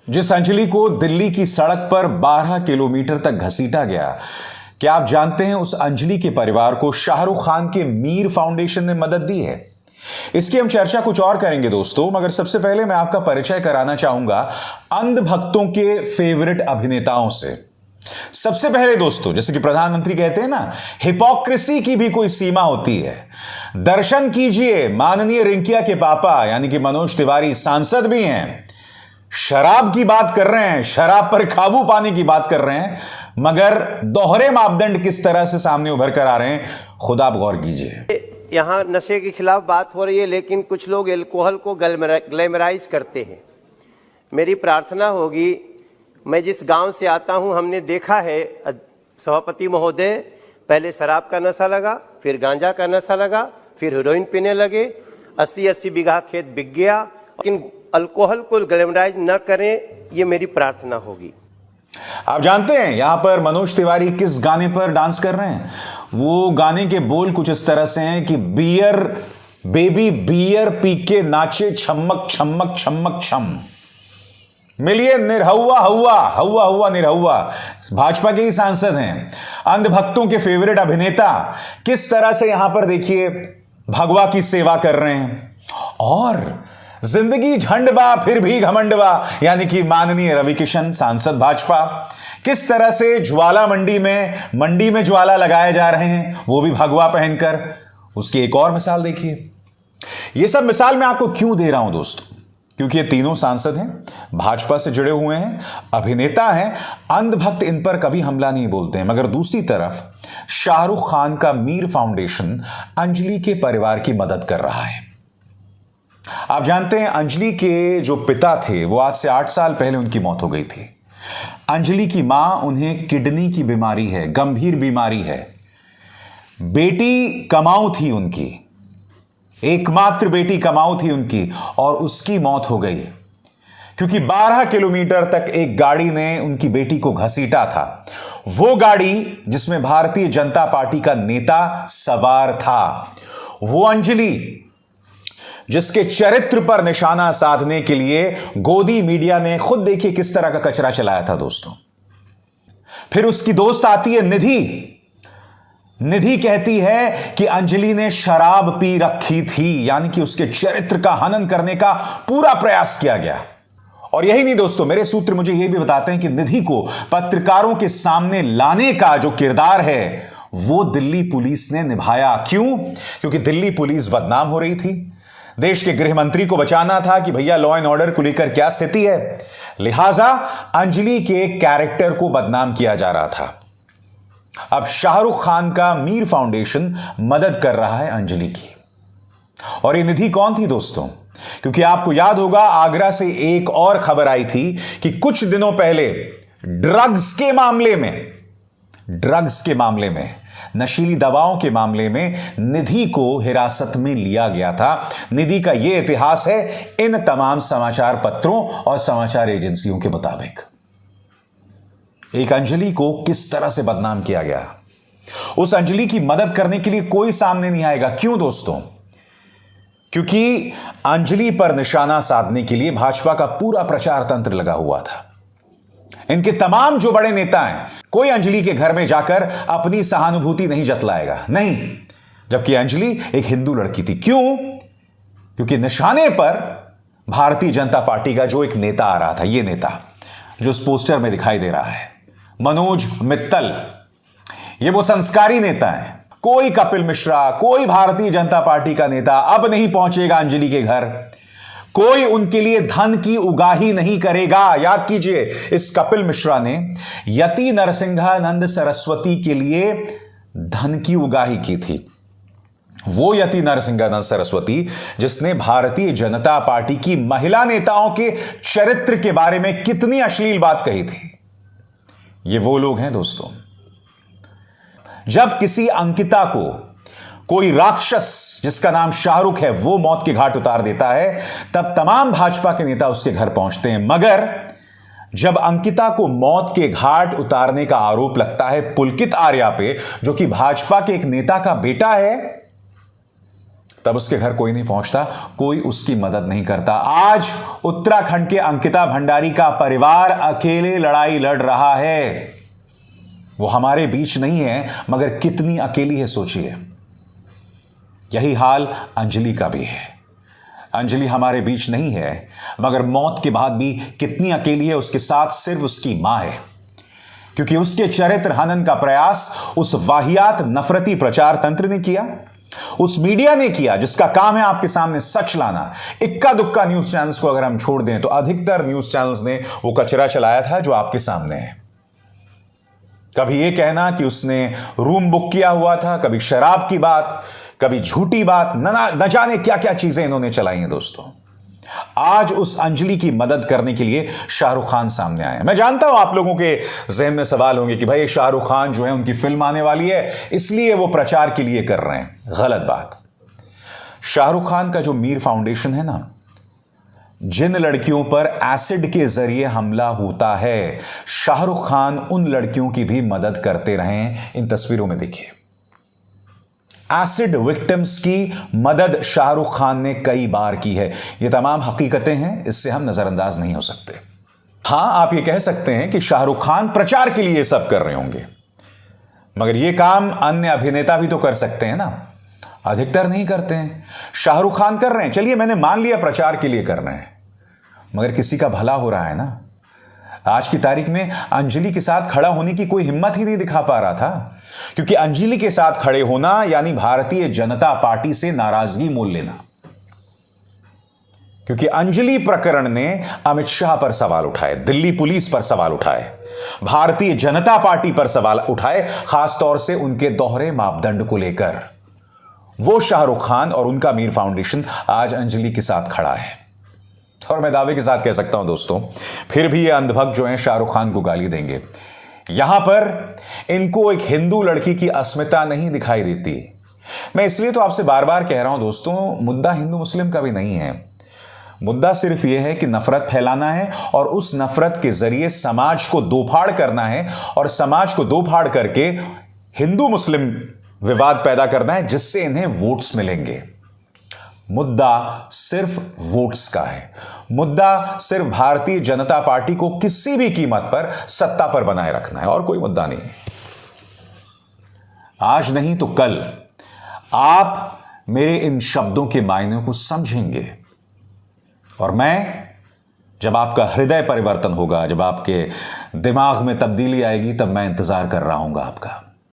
जिस अंजलि को दिल्ली की सड़क पर 12 किलोमीटर तक घसीटा गया, क्या आप जानते हैं उस अंजलि के परिवार को शाहरुख खान के मीर फाउंडेशन ने मदद दी है। इसकी हम चर्चा कुछ और करेंगे दोस्तों, मगर सबसे पहले मैं आपका परिचय कराना चाहूंगा अंधभक्तों के फेवरेट अभिनेताओं से। सबसे पहले दोस्तों, जैसे कि प्रधानमंत्री कहते हैं ना, हिपोक्रेसी की भी कोई सीमा होती है। दर्शन कीजिए, माननीय रिंकिया के पापा यानी कि मनोज तिवारी सांसद भी हैं, शराब की बात कर रहे हैं, शराब पर काबू पाने की बात कर रहे हैं, मगर दोहरे मापदंड किस तरह से सामने उभर कर आ रहे हैं, खुद आप गौर कीजिए। यहाँ नशे के खिलाफ बात हो रही है, लेकिन कुछ लोग एल्कोहल को ग्लैमराइज करते हैं। मेरी प्रार्थना होगी, मैं जिस गांव से आता हूं, हमने देखा है सभापति महोदय, पहले शराब का नशा लगा, फिर गांजा का नशा लगा, फिर हेरोइन पीने लगे, 80-80 बीघा खेत बिक गया। लेकिन अल्कोहल को ग्लैमराइज न करें, ये मेरी प्रार्थना होगी। आप जानते हैं यहां पर मनोज तिवारी किस गाने पर डांस कर रहे हैं? वो गाने के बोल कुछ इस तरह से हैं कि बियर बेबी बियर पी के नाचे छमक छमक छमक छम, मिलिए निरहुआ हुआ हुआ हुआ निरहुआ। भाजपा के ही सांसद हैं, अंधभक्तों के फेवरेट अभिनेता, किस तरह से यहां पर देखिए भगवा की सेवा कर रहे हैं। और जिंदगी झंडबा फिर भी घमंडबा यानी कि माननीय रवि किशन सांसद भाजपा, किस तरह से ज्वाला मंडी में ज्वाला लगाए जा रहे हैं, वो भी भगवा पहनकर। उसकी एक और मिसाल देखिए। ये सब मिसाल मैं आपको क्यों दे रहा हूं दोस्तों? क्योंकि ये तीनों सांसद हैं, भाजपा से जुड़े हुए हैं, अभिनेता हैं, अंधभक्त इन पर कभी हमला नहीं बोलते हैं। मगर दूसरी तरफ शाहरुख खान का मीर फाउंडेशन अंजलि के परिवार की मदद कर रहा है। आप जानते हैं अंजलि के जो पिता थे वो आज से 8 साल पहले उनकी मौत हो गई थी। अंजलि की मां, उन्हें किडनी की बीमारी है, गंभीर बीमारी है। बेटी कमाऊ थी उनकी, एकमात्र बेटी कमाऊ थी उनकी, और उसकी मौत हो गई क्योंकि 12 किलोमीटर तक एक गाड़ी ने उनकी बेटी को घसीटा था। वो गाड़ी जिसमें भारतीय जनता पार्टी का नेता सवार था, वो अंजलि जिसके चरित्र पर निशाना साधने के लिए गोदी मीडिया ने खुद देखिए किस तरह का कचरा चलाया था दोस्तों। फिर उसकी दोस्त आती है निधि। निधि कहती है कि अंजलि ने शराब पी रखी थी, यानी कि उसके चरित्र का हनन करने का पूरा प्रयास किया गया। और यही नहीं दोस्तों, मेरे सूत्र मुझे यह भी बताते हैं कि निधि को पत्रकारों के सामने लाने का जो किरदार है वो दिल्ली पुलिस ने निभाया। क्यों? क्योंकि दिल्ली पुलिस बदनाम हो रही थी। देश के गृह मंत्री को बचाना था कि भैया लॉ एंड ऑर्डर को लेकर क्या स्थिति है, लिहाजा अंजलि के कैरेक्टर को बदनाम किया जा रहा था। अब शाहरुख खान का मीर फाउंडेशन मदद कर रहा है अंजलि की। और ये निधि कौन थी दोस्तों? क्योंकि आपको याद होगा आगरा से एक और खबर आई थी कि कुछ दिनों पहले ड्रग्स के मामले में नशीली दवाओं के मामले में निधि को हिरासत में लिया गया था। निधि का यह इतिहास है इन तमाम समाचार पत्रों और समाचार एजेंसियों के मुताबिक। एक अंजलि को किस तरह से बदनाम किया गया, उस अंजलि की मदद करने के लिए कोई सामने नहीं आएगा। क्यों दोस्तों? क्योंकि अंजलि पर निशाना साधने के लिए भाजपा का पूरा प्रचार तंत्र लगा हुआ था। इनके तमाम जो बड़े नेता हैं, कोई अंजलि के घर में जाकर अपनी सहानुभूति नहीं जतलाएगा, नहीं। जबकि अंजलि एक हिंदू लड़की थी। क्यों? क्योंकि निशाने पर भारतीय जनता पार्टी का जो एक नेता आ रहा था, यह नेता जो इस पोस्टर में दिखाई दे रहा है, मनोज मित्तल, ये वो संस्कारी नेता हैं। कोई कपिल मिश्रा, कोई भारतीय जनता पार्टी का नेता अब नहीं पहुंचेगा अंजलि के घर। कोई उनके लिए धन की उगाही नहीं करेगा। याद कीजिए, इस कपिल मिश्रा ने यति नरसिंहानंद सरस्वती के लिए धन की उगाही की थी। वो यति नरसिंहानंद सरस्वती जिसने भारतीय जनता पार्टी की महिला नेताओं के चरित्र के बारे में कितनी अश्लील बात कही थी। ये वो लोग हैं दोस्तों। जब किसी अंकिता को कोई राक्षस जिसका नाम शाहरुख है वो मौत के घाट उतार देता है, तब तमाम भाजपा के नेता उसके घर पहुंचते हैं। मगर जब अंकिता को मौत के घाट उतारने का आरोप लगता है पुलकित आर्या पे, जो कि भाजपा के एक नेता का बेटा है, तब उसके घर कोई नहीं पहुंचता, कोई उसकी मदद नहीं करता। आज उत्तराखंड के अंकिता भंडारी का परिवार अकेले लड़ाई लड़ रहा है। वो हमारे बीच नहीं है, मगर कितनी अकेली है सोचिए। यही हाल अंजलि का भी है। अंजलि हमारे बीच नहीं है, मगर मौत के बाद भी कितनी अकेली है। उसके साथ सिर्फ उसकी मां है, क्योंकि उसके चरित्र हनन का प्रयास उस वाहियात नफरती प्रचार तंत्र ने किया, उस मीडिया ने किया जिसका काम है आपके सामने सच लाना। इक्का दुक्का न्यूज चैनल्स को अगर हम छोड़ दें तो अधिकतर न्यूज चैनल्स ने वो कचरा चलाया था जो आपके सामने है। कभी यह कहना कि उसने रूम बुक किया हुआ था, कभी शराब की बात, कभी झूठी बात, न जाने क्या क्या चीजें इन्होंने चलाई हैं। दोस्तों, आज उस अंजलि की मदद करने के लिए शाहरुख खान सामने आए। मैं जानता हूं आप लोगों के जहन में सवाल होंगे कि भाई शाहरुख खान जो है उनकी फिल्म आने वाली है, इसलिए वो प्रचार के लिए कर रहे हैं। गलत बात। शाहरुख खान का जो मीर फाउंडेशन है ना, जिन लड़कियों पर एसिड के जरिए हमला होता है, शाहरुख खान उन लड़कियों की भी मदद करते रहे। इन तस्वीरों में देखिए, एसिड विक्टिम्स की मदद शाहरुख खान ने कई बार की है। ये तमाम हकीकतें हैं, इससे हम नजरअंदाज नहीं हो सकते। हां, आप ये कह सकते हैं कि शाहरुख खान प्रचार के लिए सब कर रहे होंगे, मगर ये काम अन्य अभिनेता भी तो कर सकते हैं ना। अधिकतर नहीं करते हैं। शाहरुख खान कर रहे हैं, चलिए मैंने मान लिया प्रचार के लिए कर रहे हैं, मगर किसी का भला हो रहा है ना। आज की तारीख में अंजलि के साथ खड़ा होने की कोई हिम्मत ही नहीं दिखा पा रहा था, क्योंकि अंजलि के साथ खड़े होना यानी भारतीय जनता पार्टी से नाराजगी मोल लेना। क्योंकि अंजलि प्रकरण ने अमित शाह पर सवाल उठाए, दिल्ली पुलिस पर सवाल उठाए, भारतीय जनता पार्टी पर सवाल उठाए, खासतौर से उनके दोहरे मापदंड को लेकर। वो शाहरुख खान और उनका मीर फाउंडेशन आज अंजलि के साथ खड़ा है। और मैं दावे के साथ कह सकता हूं दोस्तों, फिर भी ये अंधभक्त जो हैं शाहरुख खान को गाली देंगे। यहां पर इनको एक हिंदू लड़की की अस्मिता नहीं दिखाई देती। मैं इसलिए तो आपसे बार बार कह रहा हूं दोस्तों, मुद्दा हिंदू मुस्लिम का भी नहीं है। मुद्दा सिर्फ यह है कि नफरत फैलाना है और उस नफरत के जरिए समाज को दोफाड़ करना है, और समाज को दोफाड़ करके हिंदू मुस्लिम विवाद पैदा करना है, जिससे इन्हें वोट्स मिलेंगे। मुद्दा सिर्फ वोट्स का है। मुद्दा सिर्फ भारतीय जनता पार्टी को किसी भी कीमत पर सत्ता पर बनाए रखना है, और कोई मुद्दा नहीं। आज नहीं तो कल आप मेरे इन शब्दों के मायने को समझेंगे, और मैं, जब आपका हृदय परिवर्तन होगा, जब आपके दिमाग में तब्दीली आएगी, तब मैं इंतजार कर रहा हूंगा आपका।